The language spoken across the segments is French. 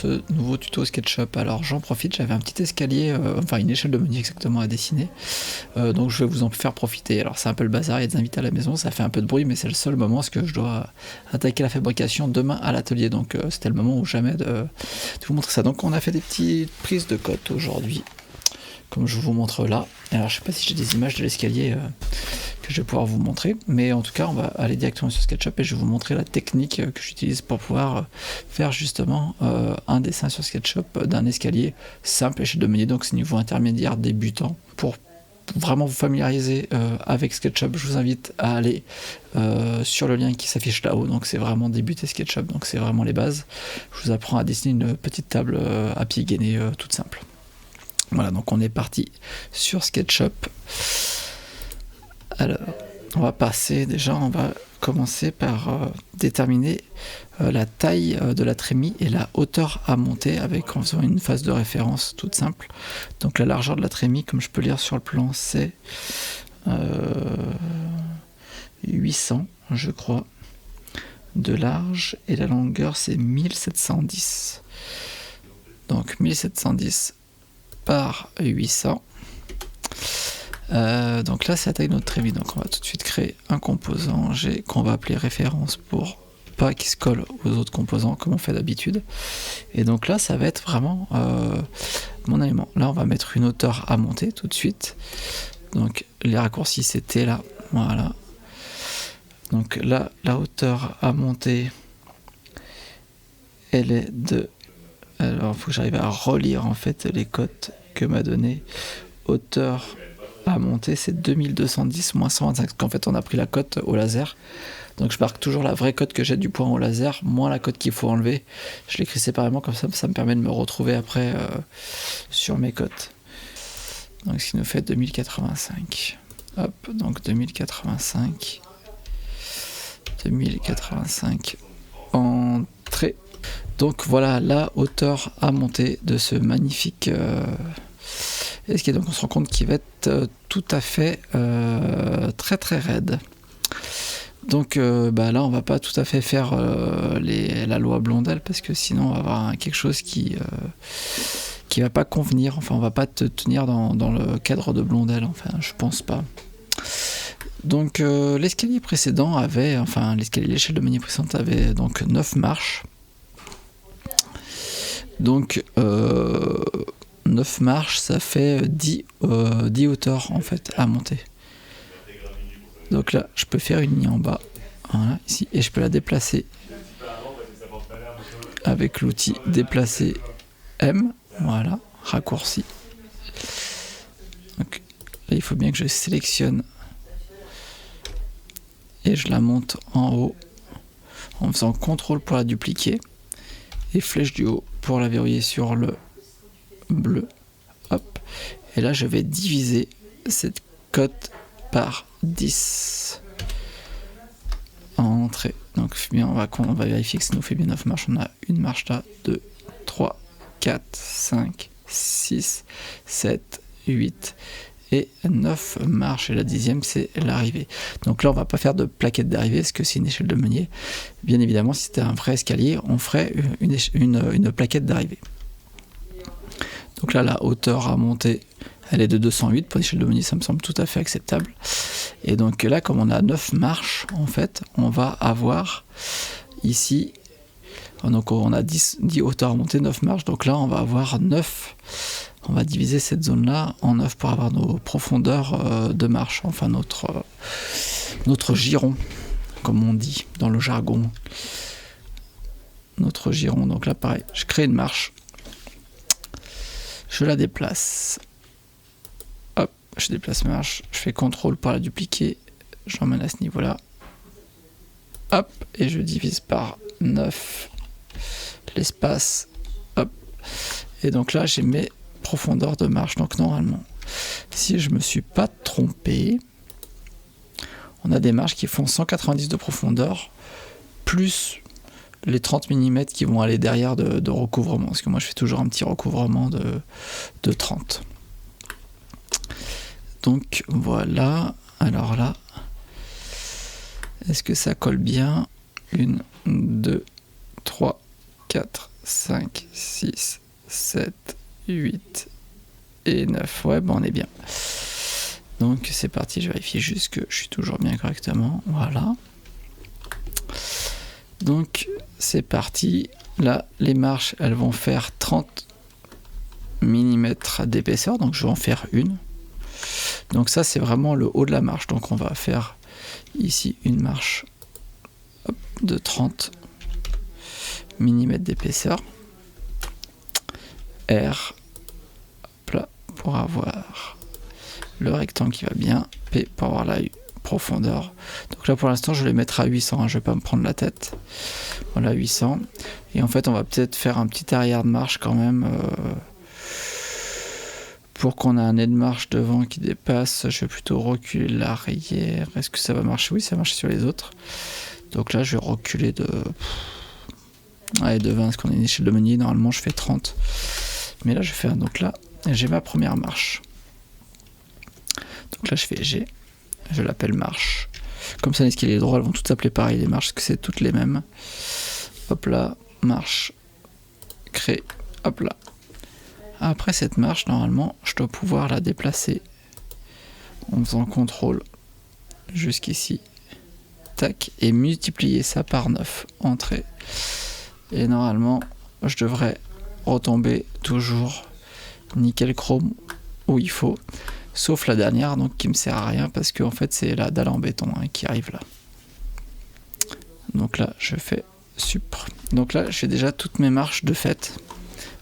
ce nouveau tuto SketchUp. Alors j'en profite, j'avais un petit escalier, enfin une échelle de menu exactement à dessiner, donc je vais vous en faire profiter. Alors c'est un peu le bazar, il y a des invités à la maison, ça fait un peu de bruit, mais c'est le seul moment parce que je dois attaquer la fabrication demain à l'atelier, donc c'était le moment où jamais de vous montrer ça. Donc on a fait des petites prises de cote aujourd'hui, comme je vous montre là. Alors je sais pas si j'ai des images de l'escalier que je vais pouvoir vous montrer, mais en tout cas on va aller directement sur SketchUp et je vais vous montrer la technique que j'utilise pour pouvoir faire justement un dessin sur SketchUp d'un escalier simple échelle de menu, donc c'est niveau intermédiaire débutant. Pour vraiment vous familiariser avec SketchUp, je vous invite à aller sur le lien qui s'affiche là-haut, donc c'est vraiment débuter SketchUp, donc c'est vraiment les bases. Je vous apprends à dessiner une petite table à pied gainé toute simple. Voilà, donc on est parti sur SketchUp. Alors, on va commencer par déterminer la taille de la trémie et la hauteur à monter en faisant une phase de référence toute simple. Donc la largeur de la trémie, comme je peux lire sur le plan, c'est 800, je crois, de large, et la longueur c'est 1710. Donc 1710 par 800. Donc là c'est la taille de notre trémie, donc on va tout de suite créer un composant G qu'on va appeler référence pour pas qu'il se colle aux autres composants comme on fait d'habitude. Et donc là ça va être vraiment mon élément. Là on va mettre une hauteur à monter tout de suite, donc les raccourcis c'était là, voilà. Donc là la hauteur à monter elle est de, alors il faut que j'arrive à relire en fait les cotes que m'a donné hauteur à monter, c'est 2210 moins 125, parce qu'en fait on a pris la cote au laser, donc je marque toujours la vraie cote que j'ai du point au laser moins la cote qu'il faut enlever. Je l'écris séparément, comme ça me permet de me retrouver après sur mes cotes. Donc ce qui nous fait 2085. Hop, donc 2085 entrée. Donc voilà la hauteur à monter de ce magnifique escalier. Donc on se rend compte qu'il va être tout à fait très très raide. Donc là on va pas tout à fait faire la loi Blondel, parce que sinon on va avoir quelque chose qui va pas convenir, enfin on va pas te tenir dans le cadre de Blondel, enfin je pense pas. Donc l'escalier précédent avait, l'échelle de menu précédente avait donc 9 marches. Donc 9 marches, ça fait 10 hauteurs en fait à monter. Donc là, je peux faire une ligne en bas, voilà, ici, et je peux la déplacer avec l'outil déplacer M, voilà, raccourci. Donc là, il faut bien que je sélectionne et je la monte en haut en faisant CTRL pour la dupliquer et flèche du haut pour la verrouiller sur le bleu. Hop. Et là, je vais diviser cette cote par 10 en entrée. Donc bien, on va vérifier que ça nous fait bien 9 marches. On a une marche là, 2, 3, 4, 5, 6, 7, 8 et 9 marches. Et la 10e, c'est l'arrivée. Donc là, on va pas faire de plaquette d'arrivée, parce que c'est une échelle de meunier. Bien évidemment, si c'était un vrai escalier, on ferait une plaquette d'arrivée. Donc là, la hauteur à monter, elle est de 208. Pour l'échelle de meunier, ça me semble tout à fait acceptable. Et donc là, comme on a 9 marches, en fait, on va avoir ici, donc on a 10 hauteurs à monter, 9 marches. Donc là, on va avoir 9. On va diviser cette zone-là en 9 pour avoir nos profondeurs de marche, enfin notre giron, comme on dit dans le jargon. Notre giron. Donc là, pareil, je crée une marche. Je la déplace. Hop, je déplace ma marche. Je fais CTRL pour la dupliquer. J'emmène à ce niveau-là. Hop, et je divise par 9 l'espace. Hop. Et donc là, j'ai mes profondeurs de marche. Donc normalement, si je me suis pas trompé, on a des marches qui font 190 de profondeur, plus les 30 mm qui vont aller derrière de recouvrement, parce que moi je fais toujours un petit recouvrement de 30. Donc voilà, alors là, est-ce que ça colle bien? 1, 2, 3, 4, 5, 6, 7, 8 et 9. Ouais, bon, on est bien. Donc c'est parti, je vérifie juste que je suis toujours bien correctement. Voilà. Donc c'est parti. Là, les marches, elles vont faire 30 mm d'épaisseur. Donc je vais en faire une. Donc ça, c'est vraiment le haut de la marche. Donc on va faire ici une marche de 30 mm d'épaisseur. R, hop là, pour avoir le rectangle qui va bien. P pour avoir la profondeur. Donc là, pour l'instant, je vais les mettre à 800. Hein, je vais pas me prendre la tête. Voilà, 800. Et en fait, on va peut-être faire un petit arrière de marche quand même. Pour qu'on ait un nez de marche devant qui dépasse, je vais plutôt reculer l'arrière. Est-ce que ça va marcher? Oui, ça marche sur les autres. Donc là, je vais reculer de 20, parce qu'on est une échelle de meunier. Normalement, je fais 30. Mais là, je fais un. Donc là, j'ai ma première marche. Donc là, je fais G. Je l'appelle marche. Comme ça, l'escalier droit, elles vont toutes s'appeler pareil, les marches, parce que c'est toutes les mêmes. Hop là, marche. Créer. Hop là. Après cette marche, normalement, je dois pouvoir la déplacer en faisant CTRL jusqu'ici. Tac. Et multiplier ça par 9. Entrée. Et normalement, je devrais retomber toujours nickel chrome où il faut. Sauf la dernière, donc qui me sert à rien parce que en fait c'est la dalle en béton qui arrive là. Donc là, je fais supr. Donc là, j'ai déjà toutes mes marches de fait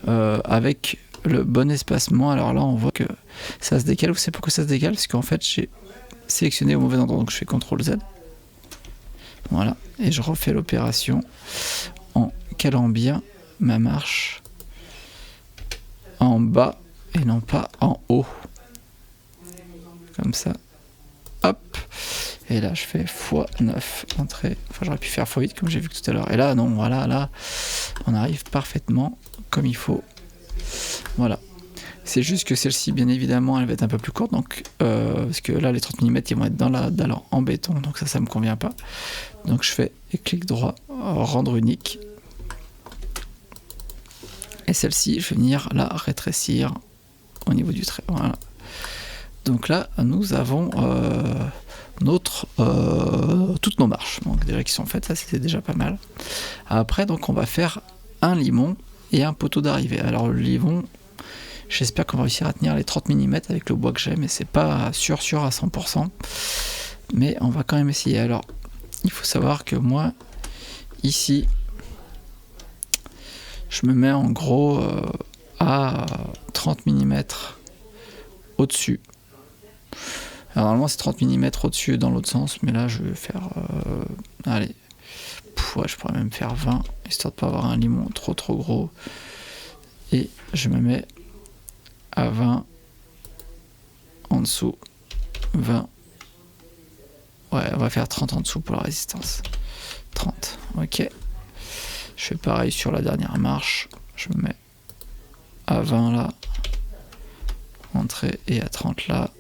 avec le bon espacement. Alors là, on voit que ça se décale. Vous savez pourquoi ça se décale? Parce qu'en fait, j'ai sélectionné au mauvais endroit. Donc je fais CTRL Z. Voilà. Et je refais l'opération en calant bien ma marche en bas et non pas en haut. Comme ça. Hop. Et là, je fais x9 entrée. Enfin, j'aurais pu faire x8 comme j'ai vu tout à l'heure. Et là, non, voilà, là, on arrive parfaitement comme il faut. Voilà. C'est juste que celle-ci, bien évidemment, elle va être un peu plus courte. Donc, parce que là, les 30 mm, ils vont être dans la dalle en béton. Donc ça me convient pas. Donc, je fais clic droit, rendre unique. Et celle-ci, je vais venir la rétrécir au niveau du trait. Voilà. Donc là, nous avons toutes nos marches. Donc déjà qui sont faites, ça c'était déjà pas mal. Après, donc on va faire un limon et un poteau d'arrivée. Alors le limon, j'espère qu'on va réussir à tenir les 30 mm avec le bois que j'ai, mais c'est pas sûr à 100%. Mais on va quand même essayer. Alors, il faut savoir que moi, ici, je me mets en gros à 30 mm au-dessus. Alors normalement c'est 30 mm au-dessus dans l'autre sens, mais là je vais faire allez, ouais, je pourrais même faire 20, histoire de pas avoir un limon trop gros. Et je me mets à 20 en dessous, 20. Ouais, on va faire 30 en dessous pour la résistance. 30, ok. Je fais pareil sur la dernière marche, je me mets à 20 là, entrée, et à 30 là.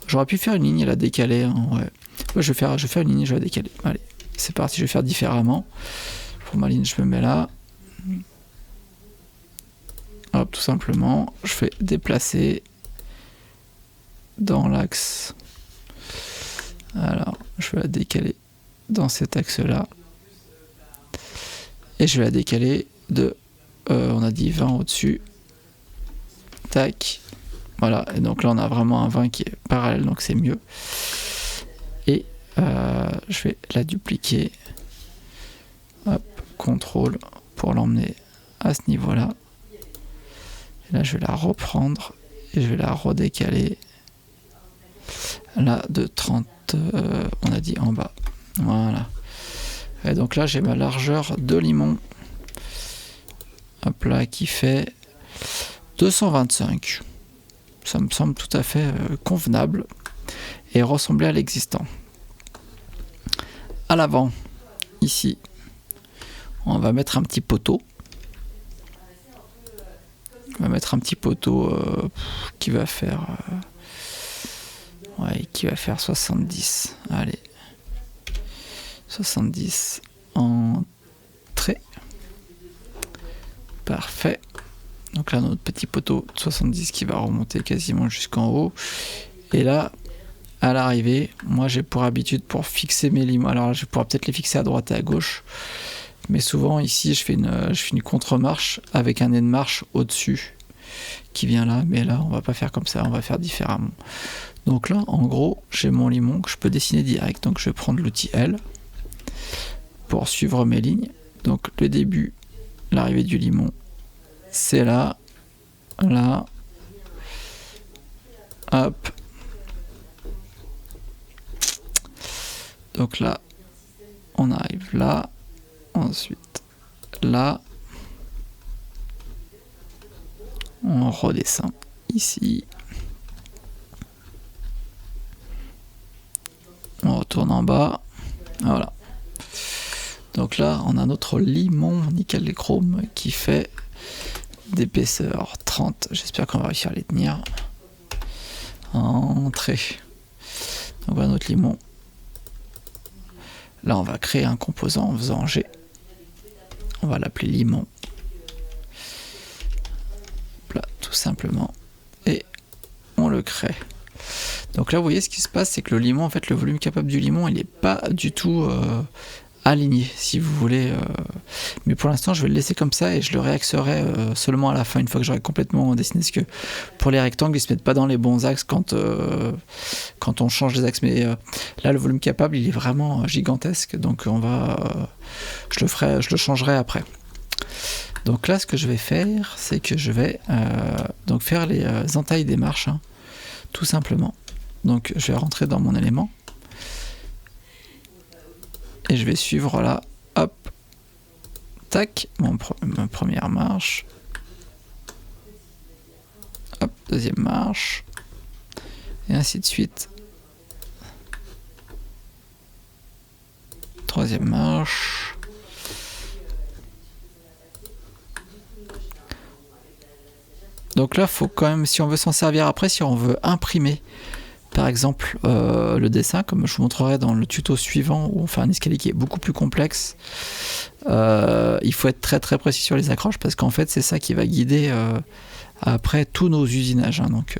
J'aurais pu faire une ligne et la décaler, hein, ouais. Ouais, je vais faire une ligne et je vais la décaler. Allez, c'est parti, je vais faire différemment. Pour ma ligne, je me mets là. Hop, tout simplement, je fais déplacer dans l'axe. Alors, je vais la décaler dans cet axe-là. Et je vais la décaler de, on a dit 20 au-dessus. Tac. Voilà, et donc là on a vraiment un 20 qui est parallèle, donc c'est mieux. Et je vais la dupliquer. Hop, CTRL pour l'emmener à ce niveau-là. Et là je vais la reprendre et je vais la redécaler. Là de 30, on a dit en bas. Voilà. Et donc là j'ai ma largeur de limon. Hop là, qui fait 225. Ça me semble tout à fait convenable et ressembler à l'existant. À l'avant, ici, on va mettre un petit poteau. On va mettre un petit poteau qui va faire 70. Allez, 70 en trait. Parfait. Donc là, notre petit poteau de 70 qui va remonter quasiment jusqu'en haut. Et là, à l'arrivée, moi j'ai pour habitude pour fixer mes limons. Alors là, je pourrais peut-être les fixer à droite et à gauche. Mais souvent ici, je fais une contre-marche avec un nez de marche au-dessus qui vient là. Mais là, on va pas faire comme ça, on va faire différemment. Donc là, en gros, j'ai mon limon que je peux dessiner direct. Donc je vais prendre l'outil L pour suivre mes lignes. Donc le début, l'arrivée du limon, c'est là, là, hop. Donc là, on arrive là, ensuite là, on redescend ici, on retourne en bas, voilà. Donc là, on a notre limon nickel chrome qui fait d'épaisseur 30. J'espère qu'on va réussir à les tenir. Entrée. Donc voilà notre limon. Là, on va créer un composant en faisant G. On va l'appeler limon. Là, tout simplement. Et on le crée. Donc là, vous voyez ce qui se passe, c'est que le limon, en fait, le volume capable du limon, il n'est pas du tout aligné, si vous voulez. Mais pour l'instant, je vais le laisser comme ça et je le réaxerai seulement à la fin, une fois que j'aurai complètement dessiné. Parce que pour les rectangles, ils se mettent pas dans les bons axes quand on change les axes. Mais là, le volume capable, il est vraiment gigantesque. Donc je le changerai après. Donc là, ce que je vais faire, c'est que je vais donc faire les entailles des marches, hein, tout simplement. Donc je vais rentrer dans mon élément. Et je vais suivre là, hop, tac, ma première marche, hop, deuxième marche, et ainsi de suite. Troisième marche. Donc là, faut quand même, si on veut s'en servir après, si on veut imprimer, par exemple, le dessin, comme je vous montrerai dans le tuto suivant, où on fait un escalier qui est beaucoup plus complexe, il faut être très très précis sur les accroches, parce qu'en fait, c'est ça qui va guider après tous nos usinages. Hein, donc,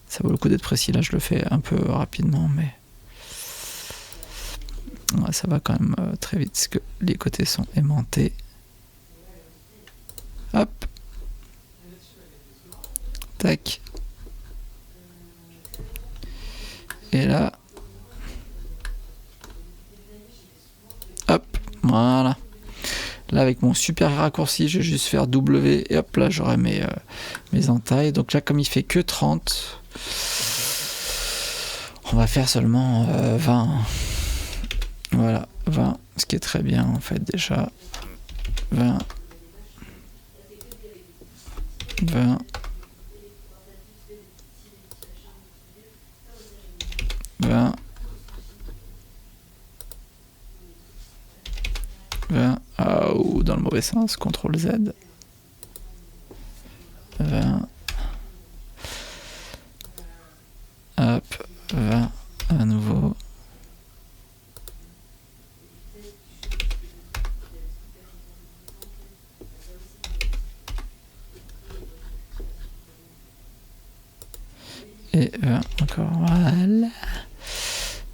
ça vaut le coup d'être précis. Là, je le fais un peu rapidement, mais ouais, ça va quand même très vite, parce que les côtés sont aimantés. Hop. Tac. Et là, hop, voilà. Là, avec mon super raccourci, je vais juste faire W et hop, là, j'aurai mes entailles. Donc là, comme il fait que 30, on va faire seulement 20. Voilà, 20, ce qui est très bien en fait déjà. 20. 20. 20. 20. Ah, ou dans le mauvais sens, CTRL Z. 20. Hop, 20 à nouveau. Et 20 encore, voilà.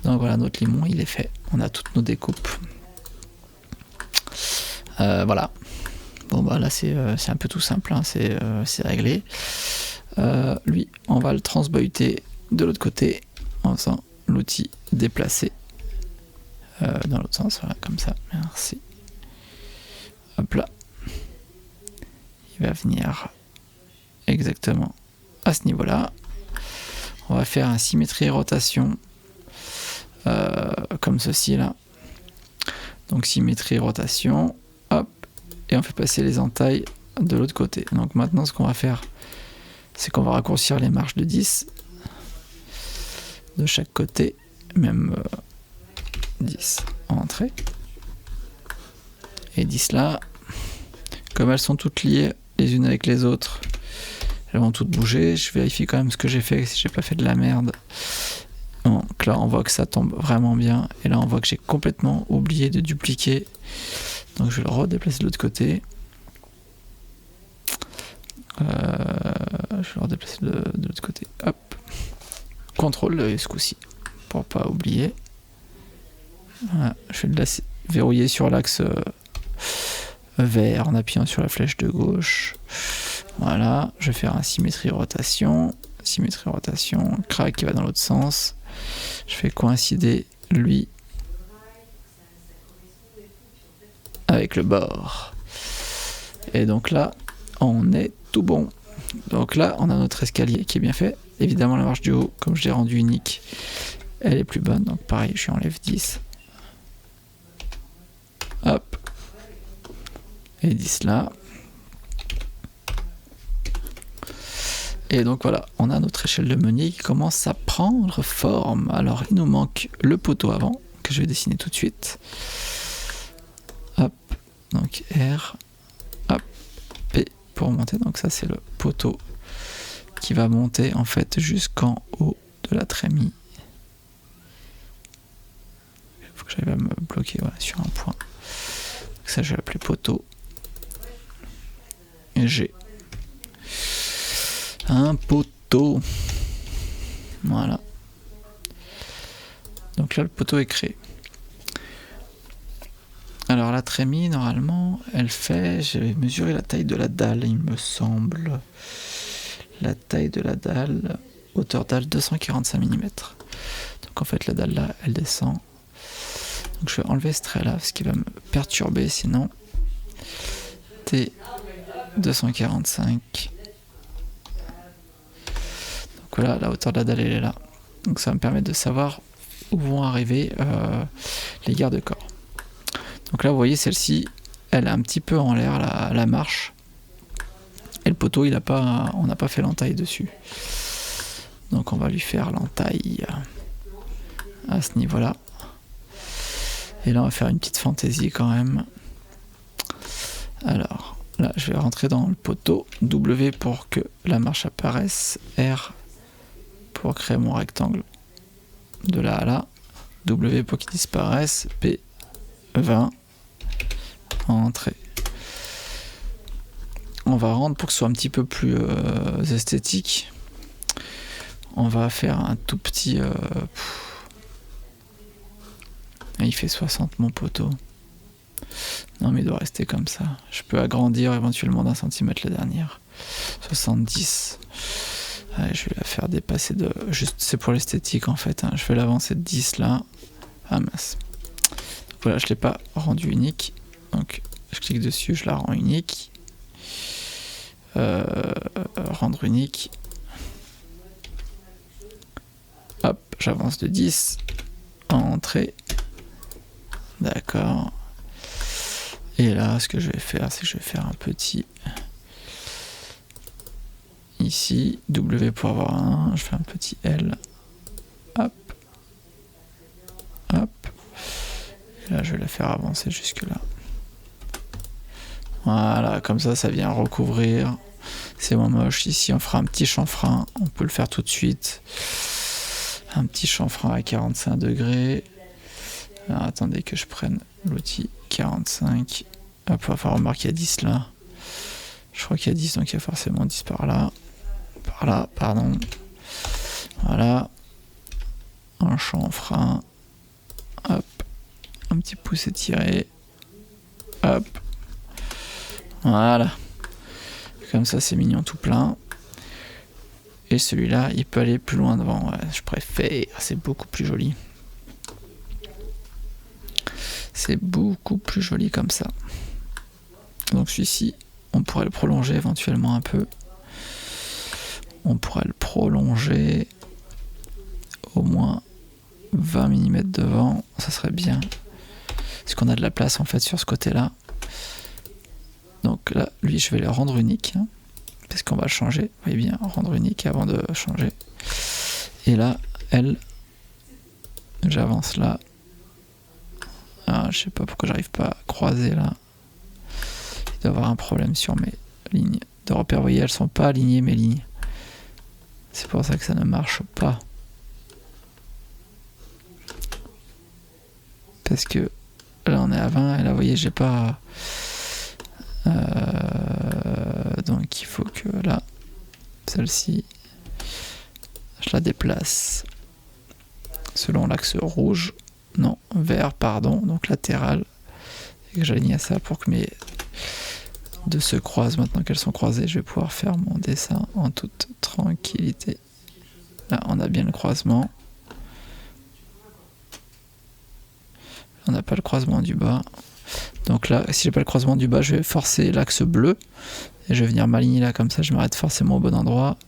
Donc voilà, notre limon, il est fait. On a toutes nos découpes. Voilà. Bon bah là c'est un peu tout simple, hein, c'est réglé. Lui, on va le transbahuter de l'autre côté en faisant l'outil déplacer dans l'autre sens, voilà, comme ça. Merci. Hop là. Il va venir exactement à ce niveau-là. On va faire un symétrie rotation comme ceci là. Donc symétrie rotation, hop, et on fait passer les entailles de l'autre côté. Donc maintenant ce qu'on va faire, c'est qu'on va raccourcir les marches de 10 de chaque côté, même 10 en entrée, et 10 là. Comme elles sont toutes liées les unes avec les autres, elles vont toutes bouger. Je vérifie quand même ce que j'ai fait, si j'ai pas fait de la merde. Donc là on voit que ça tombe vraiment bien, et là on voit que j'ai complètement oublié de dupliquer, donc je vais le redéplacer de l'autre côté. Je vais le déplacer de l'autre côté. Hop. CTRL ce coup-ci. Pour pas oublier. Voilà. Je vais le verrouiller sur l'axe vert en appuyant sur la flèche de gauche. Voilà. Je vais faire un symétrie rotation. Symétrie rotation. Crac qui va dans l'autre sens. Je fais coïncider lui avec le bord. Et donc là, on est tout bon. Donc là, on a notre escalier qui est bien fait. Évidemment, la marche du haut, comme je l'ai rendu unique, elle est plus bonne. Donc pareil, je lui enlève 10. Hop. Et 10 là. Et donc voilà, on a notre échelle de meunier qui commence à prendre forme. Alors, il nous manque le poteau avant, que je vais dessiner tout de suite. Hop. Donc R. Hop. P pour monter. Donc ça, c'est le poteau qui va monter en fait jusqu'en haut de la trémie. Il faut que j'arrive à me bloquer sur un point. Donc ça, je vais l'appeler poteau. Et j'ai un poteau. Voilà. Donc là, le poteau est créé. Alors la trémie, normalement, elle fait... J'avais mesuré la taille de la dalle, il me semble. La taille de la dalle, hauteur dalle 245 mm. Donc en fait, la dalle là, elle descend. Donc je vais enlever ce trait là, ce qui va me perturber sinon. T 245. Donc voilà, la hauteur de la dalle, elle est là. Donc ça va me permettre de savoir où vont arriver les garde-corps. Donc là, vous voyez, celle-ci, elle est un petit peu en l'air, la marche. Et le poteau, on n'a pas fait l'entaille dessus. Donc on va lui faire l'entaille à ce niveau-là. Et là, on va faire une petite fantaisie quand même. Alors, là, je vais rentrer dans le poteau. W pour que la marche apparaisse. R pour créer mon rectangle de là à là. W pour qu'il disparaisse. P 20. Entrée. On va rendre pour que ce soit un petit peu plus esthétique. On va faire un tout petit... Il fait 60 mon poteau. Non mais il doit rester comme ça. Je peux agrandir éventuellement d'1 centimètre la dernière. 70. Allez, je vais la faire dépasser de... Juste, c'est pour l'esthétique en fait. Je vais l'avancer de 10 là. Ah mince. Voilà, je ne l'ai pas rendu unique. Donc je clique dessus, je la rends unique. Rendre unique. Hop, j'avance de 10. Entrée. D'accord. Et là, ce que je vais faire, c'est que je vais faire un petit... Ici, W pour avoir un. Je fais un petit L. Hop. Hop. Et là, je vais la faire avancer jusque là. Voilà, comme ça vient recouvrir. C'est moins moche. Ici, on fera un petit chanfrein. On peut le faire tout de suite. Un petit chanfrein à 45 degrés. Alors, attendez que je prenne l'outil 45. Hop, on va faire remarquer qu'il y a 10 là. Je crois qu'il y a 10, donc il y a forcément 10 par là. Par là, pardon. Voilà. Un chanfrein. Hop. Un petit pouce étiré. Hop. Voilà. Comme ça, c'est mignon tout plein. Et celui-là, il peut aller plus loin devant. Ouais, je préfère. C'est beaucoup plus joli. C'est beaucoup plus joli comme ça. Donc celui-ci, on pourrait le prolonger éventuellement un peu. On pourrait le prolonger au moins 20 mm devant. Ça serait bien. Parce qu'on a de la place en fait sur ce côté-là. Donc là, lui, je vais le rendre unique. Parce qu'on va le changer. Vous voyez bien, rendre unique avant de changer. Et là, elle, j'avance là. Ah, je sais pas pourquoi j'arrive pas à croiser là. Il doit y avoir un problème sur mes lignes de repère. Vous voyez, elles sont pas alignées mes lignes. C'est pour ça que ça ne marche pas. Parce que là on est à 20 et là vous voyez j'ai pas donc il faut que là, celle-ci, je la déplace selon l'axe rouge, non, vert, pardon, donc latéral, et que j'aligne à ça pour que mes deux se croisent. Maintenant qu'elles sont croisées, je vais pouvoir faire mon dessin en toute tranquillité. Là, on a bien le croisement. On n'a pas le croisement du bas. Donc là, si j'ai pas le croisement du bas, je vais forcer l'axe bleu et je vais venir m'aligner là comme ça, je m'arrête forcément au bon endroit.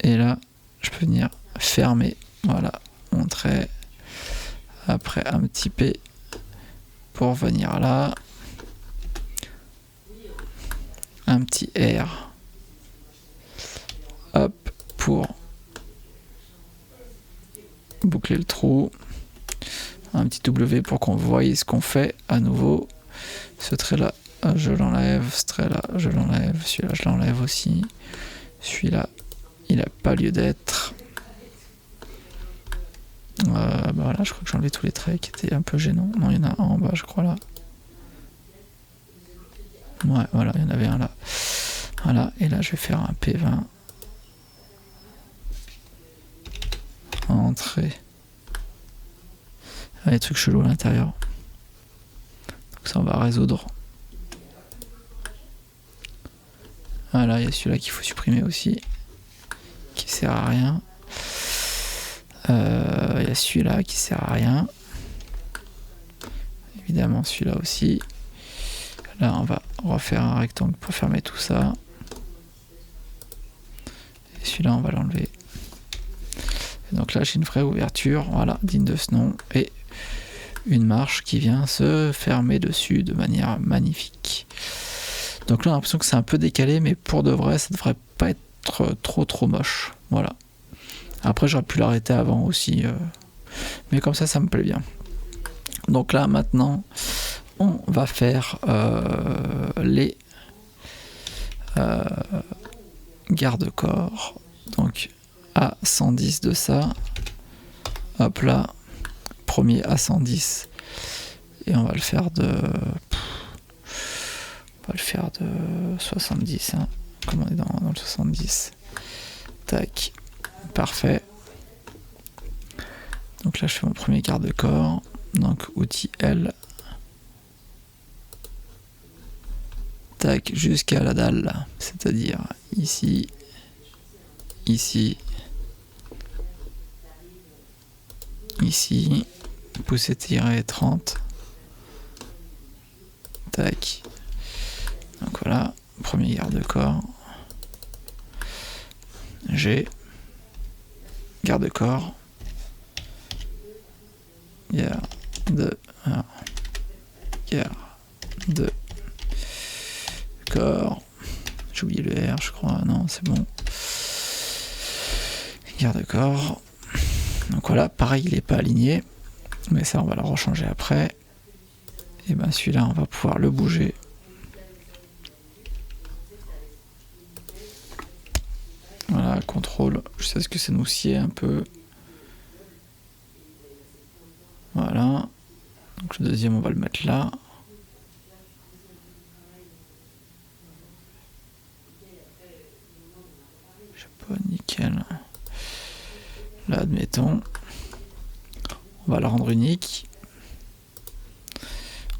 Et là, je peux venir fermer, voilà, mon trait. Après un petit P pour venir là. Un petit R. Hop, pour boucler le trou. Un petit W pour qu'on voie ce qu'on fait à nouveau. Ce trait là, je l'enlève. Ce trait là, je l'enlève. Celui-là, je l'enlève aussi. Celui-là, il n'a pas lieu d'être. Bah voilà, je crois que j'ai enlevé tous les traits qui étaient un peu gênants. Non, il y en a un en bas, je crois là. Ouais, voilà, il y en avait un là. Voilà, et là, je vais faire un P20. Entrée. Ah, il y a des trucs chelous à l'intérieur. Donc ça, on va résoudre. Voilà, il y a celui-là qu'il faut supprimer aussi. Qui sert à rien. Il y a celui-là qui sert à rien. Évidemment, celui-là aussi. Là, on va refaire un rectangle pour fermer tout ça. Et celui-là, on va l'enlever. Et donc là, j'ai une vraie ouverture, voilà, digne de ce nom. Et une marche qui vient se fermer dessus de manière magnifique. Donc là, on a l'impression que c'est un peu décalé, mais pour de vrai, ça devrait pas être trop moche. Voilà. Après, j'aurais pu l'arrêter avant aussi. Mais comme ça me plaît bien. Donc là, maintenant, on va faire les garde-corps. Donc, à 110 de ça. Hop là. Premier à 110. Et on va le faire de... On va le faire de 70. Hein. Comme on est dans le 70. Tac. Parfait. Donc là, je fais mon premier garde-corps. Donc, outil L. Tac, jusqu'à la dalle. C'est-à-dire ici, ici, ici. Pousser, tirer, 30. Tac. Donc voilà, premier garde-corps. G. Garde-corps. Garde-corps. J'ai oublié le R, je crois. Non, c'est bon. Garde-corps. Donc voilà, pareil, il n'est pas aligné. Mais ça, on va le rechanger après. Et ben celui-là, on va pouvoir le bouger. Voilà, contrôle. Je sais ce que c'est nous scier un peu. Voilà. Donc le deuxième, on va le mettre là. Je sais pas, nickel. Là, admettons. On va le rendre unique.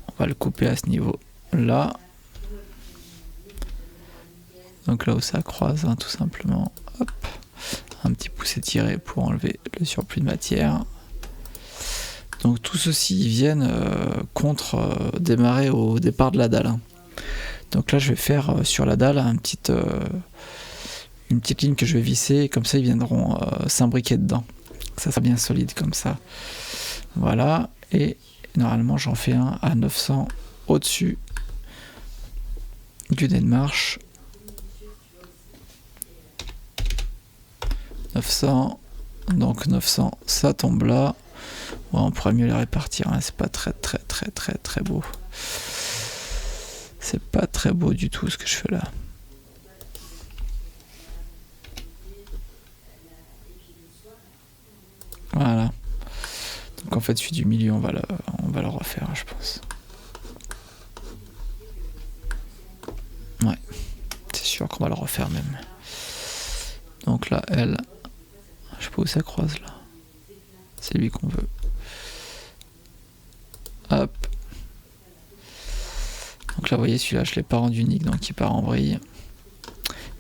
On va le couper à ce niveau-là. Donc là où ça croise, hein, tout simplement. Hop. Un petit pouce étiré pour enlever le surplus de matière. Donc tout ceci viennent démarrer au départ de la dalle. Hein. Donc là je vais faire sur la dalle une petite ligne que je vais visser, et comme ça ils viendront s'imbriquer dedans. Ça sera bien solide comme ça. Voilà, et normalement j'en fais un à 900 au-dessus du dé de marche. 900, donc 900, ça tombe là. Ouais, on pourrait mieux les répartir, hein. C'est pas très beau. C'est pas très beau du tout ce que je fais là. Voilà. Donc en fait celui du milieu on va le refaire, je pense. on va le refaire même. Donc là, elle, je sais pas où ça croise là. C'est lui qu'on veut. Hop. Donc là, vous voyez, celui-là, je l'ai pas rendu unique, donc il part en vrille.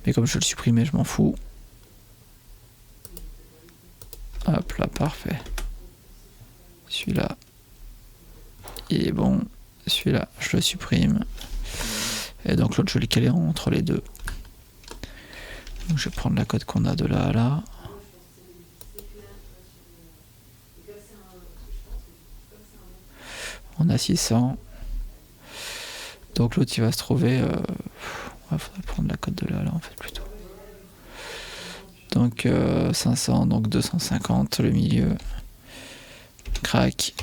Mais comme je vais le supprimer, je m'en fous. Hop là, parfait. Celui-là, il est bon. Celui-là, je le supprime. Et donc l'autre, je vais le caler entre les deux. Donc je vais prendre la cote qu'on a de là à là. On a 600. Donc l'autre, il va se trouver... il faudrait prendre la cote de là à là, en fait, plutôt. Donc 500, donc 250, le milieu. Crac.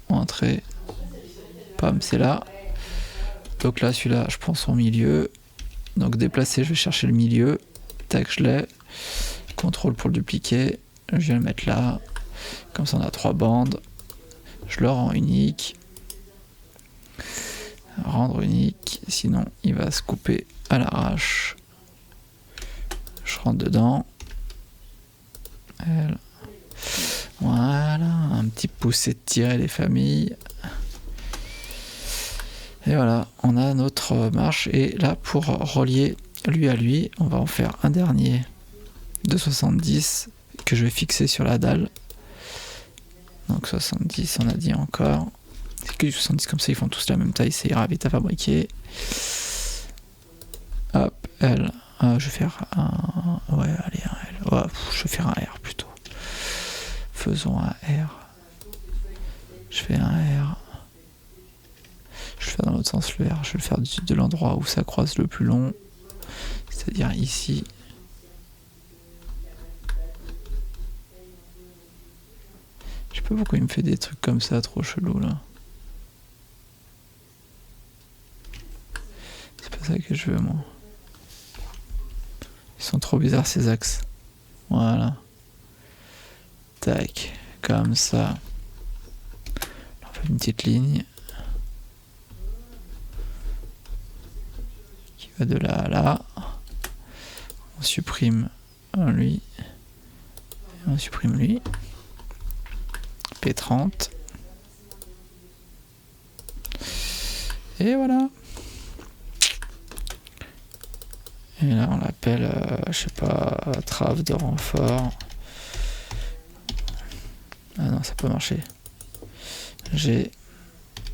Entrée. Pam, c'est là. Donc là, celui-là, je prends son milieu. Donc déplacer, je vais chercher le milieu. Tac, je l'ai. Contrôle pour le dupliquer. Je viens le mettre là. Comme ça, on a 3 bandes. Je le rends unique. Rendre unique. Sinon, il va se couper à l'arrache. Je rentre dedans. Voilà. Un petit poussé de tirer les familles. Et voilà, on a notre marche. Et là, pour relier lui à lui, on va en faire un dernier de 70 que je vais fixer sur la dalle. Donc 70, on a dit encore. C'est que du 70 comme ça, ils font tous la même taille, ça ira vite à fabriquer. Hop, L. Je vais faire un... Ouais, allez, un L. Ouais, je vais faire un R plutôt. Faisons un R. Je fais un R. Je vais faire dans l'autre sens le R. Je vais le faire de l'endroit où ça croise le plus long. C'est-à-dire ici. Je sais pas pourquoi il me fait des trucs comme ça, trop chelou là. C'est pas ça que je veux moi. Ils sont trop bizarres ces axes. Voilà. Tac. Comme ça. On fait une petite ligne. Qui va de là à là. On supprime lui. Et on supprime lui. P30. Et voilà. Et là on l'appelle, je sais pas, trave de renfort. Ah non, ça peut marcher. J'ai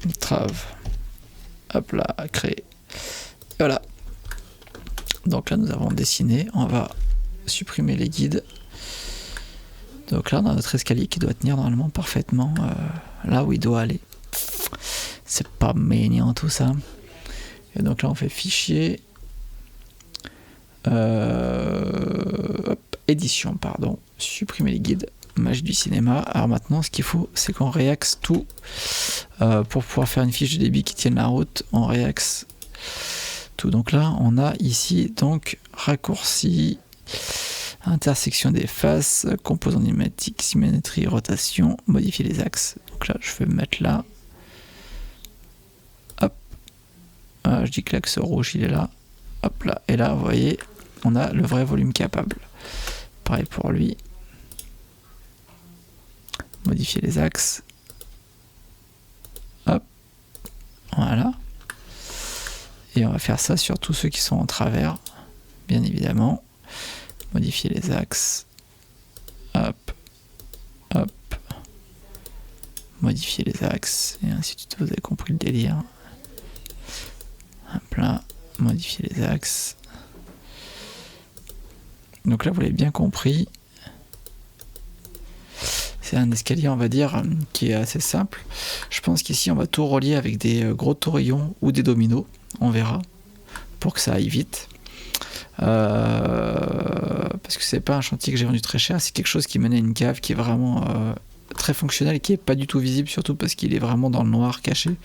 une trave. Hop là, créer. Voilà. Donc là nous avons dessiné. On va supprimer les guides. Donc là on a notre escalier qui doit tenir normalement parfaitement là où il doit aller. C'est pas mignon tout ça. Et donc là on fait fichier. Édition, pardon. Supprimer les guides. Magie du cinéma. Alors maintenant ce qu'il faut c'est qu'on réaxe tout pour pouvoir faire une fiche de débit qui tienne la route. On réaxe tout. Donc là on a ici donc raccourci, intersection des faces, composants pneumatiques, symétrie, rotation, modifier les axes. Donc là je vais me mettre là. Hop. Je dis que l'axe rouge il est là. Hop là. Et là vous voyez on a le vrai volume capable. Pareil pour lui. Modifier les axes. Hop. Voilà. Et on va faire ça sur tous ceux qui sont en travers. Bien évidemment. Modifier les axes. Hop. Hop. Modifier les axes. Et ainsi de suite. Vous avez compris le délire. Hop là. Modifier les axes. Donc là, vous l'avez bien compris. C'est un escalier, on va dire, qui est assez simple. Je pense qu'ici, on va tout relier avec des gros taurillons ou des dominos. On verra. Pour que ça aille vite. Parce que c'est pas un chantier que j'ai vendu très cher. C'est quelque chose qui menait à une cave qui est vraiment très fonctionnel et qui est pas du tout visible, surtout parce qu'il est vraiment dans le noir caché.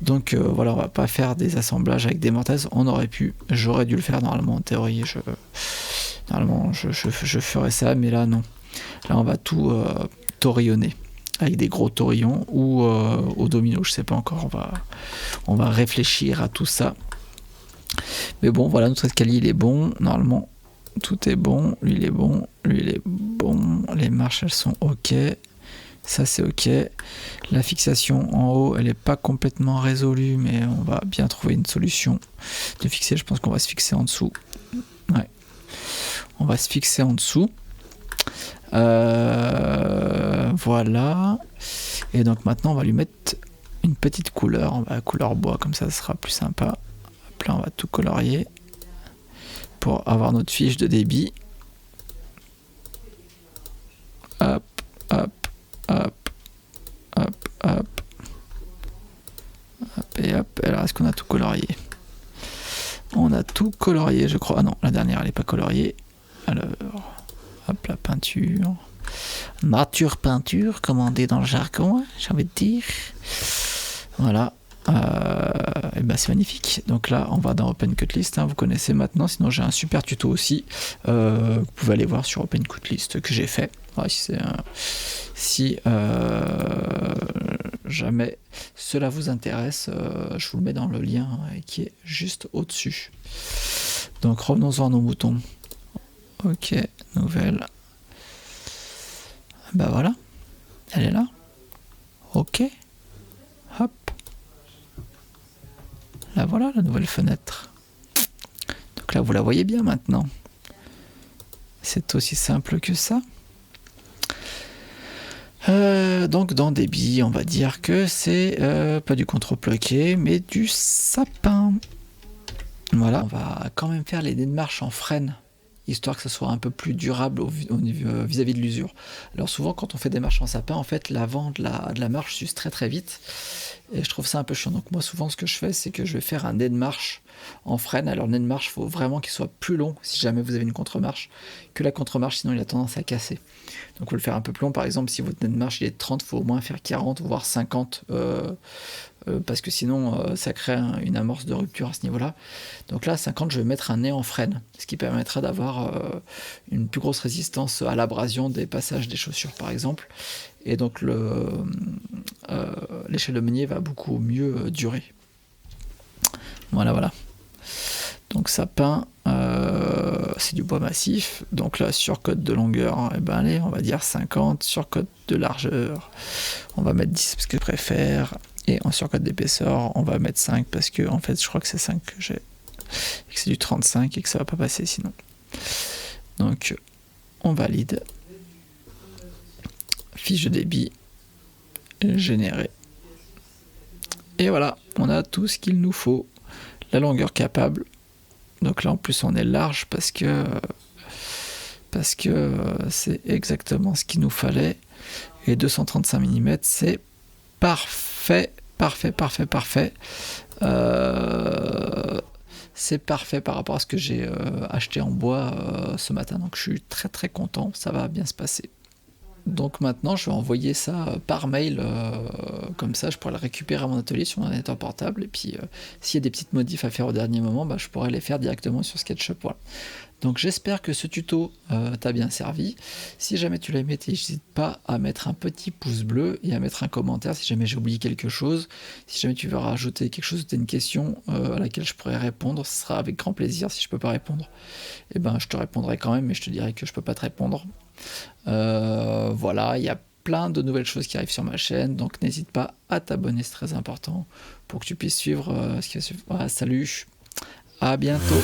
Donc voilà, on va pas faire des assemblages avec des mortaises. On aurait pu. J'aurais dû le faire normalement en théorie. Normalement, je ferais ça, mais là, non. Là, on va tout taurillonner avec des gros taurillons ou au domino, je sais pas encore. On va réfléchir à tout ça. Mais bon, voilà, notre escalier il est bon. Normalement, tout est bon. Lui il est bon. Lui il est bon. Les marches elles sont ok. Ça c'est ok. La fixation en haut, elle n'est pas complètement résolue, mais on va bien trouver une solution de fixer. Je pense qu'on va se fixer en dessous. Ouais. On va se fixer en dessous. Voilà. Et donc maintenant, on va lui mettre une petite couleur. Couleur bois, comme ça sera plus sympa. Hop là, on va tout colorier pour avoir notre fiche de débit. Hop, hop, hop, hop, hop. Hop et hop. Alors, est-ce qu'on a tout colorié? On a tout colorié, je crois. Ah non, la dernière, elle n'est pas coloriée. Alors, hop, la peinture. Nature peinture, comme on dit dans le jargon, j'ai envie de dire. Voilà. Et ben c'est magnifique. Donc là, on va dans OpenCutlist, vous connaissez maintenant. Sinon, j'ai un super tuto aussi. Vous pouvez aller voir sur OpenCutlist que j'ai fait. Ouais, si jamais cela vous intéresse, je vous le mets dans le lien qui est juste au-dessus. Donc revenons-en à nos moutons. Ok, nouvelle. Bah voilà, elle est là. Ok. Hop. Là voilà la nouvelle fenêtre. Donc là vous la voyez bien maintenant. C'est aussi simple que ça. Donc dans débit, on va dire que c'est pas du contre-bloqué, mais du sapin. Voilà. On va quand même faire les dés de marche en frêne, histoire que ça soit un peu plus durable vis-à-vis de l'usure. Alors souvent quand on fait des marches en sapin, en fait l'avant de la marche s'use très très vite, et je trouve ça un peu chiant. Donc moi souvent ce que je fais, c'est que je vais faire un nez de marche en frêne. Alors le nez de marche, il faut vraiment qu'il soit plus long si jamais vous avez une contre-marche que la contre-marche, sinon il a tendance à casser. Donc vous le faire un peu plus long. Par exemple, si votre nez de marche il est de 30, il faut au moins faire 40 voire 50 parce que sinon ça crée une amorce de rupture à ce niveau-là. Donc là, à 50, je vais mettre un nez en frêne, ce qui permettra d'avoir une plus grosse résistance à l'abrasion des passages des chaussures, par exemple. Et donc l'échelle de meunier va beaucoup mieux durer. Voilà. Donc sapin, c'est du bois massif. Donc là, surcote de longueur, allez, on va dire 50. Surcote de largeur, on va mettre 10 parce que je préfère. Et en surcote d'épaisseur, on va mettre 5 parce que en fait, je crois que c'est 5 que j'ai. Et que c'est du 35 et que ça va pas passer sinon. Donc, on valide. Fiche de débit générée. Et voilà, on a tout ce qu'il nous faut. La longueur capable. Donc là, en plus, on est large parce que c'est exactement ce qu'il nous fallait. Et 235 mm, c'est parfait. C'est parfait par rapport à ce que j'ai acheté en bois ce matin. Donc je suis très très content, ça va bien se passer. Donc maintenant, je vais envoyer ça par mail, comme ça je pourrai le récupérer à mon atelier sur mon ordinateur portable. Et puis s'il y a des petites modifs à faire au dernier moment, je pourrai les faire directement sur SketchUp. Voilà. Donc j'espère que ce tuto t'a bien servi. Si jamais tu l'as aimé, n'hésite pas à mettre un petit pouce bleu et à mettre un commentaire si jamais j'ai oublié quelque chose. Si jamais tu veux rajouter quelque chose, tu as une question à laquelle je pourrais répondre, ce sera avec grand plaisir. Si je peux pas répondre, je te répondrai quand même, mais je te dirai que je peux pas te répondre. Voilà, il y a plein de nouvelles choses qui arrivent sur ma chaîne, donc n'hésite pas à t'abonner, c'est très important pour que tu puisses suivre ce qui va suivre. Voilà, salut, à bientôt.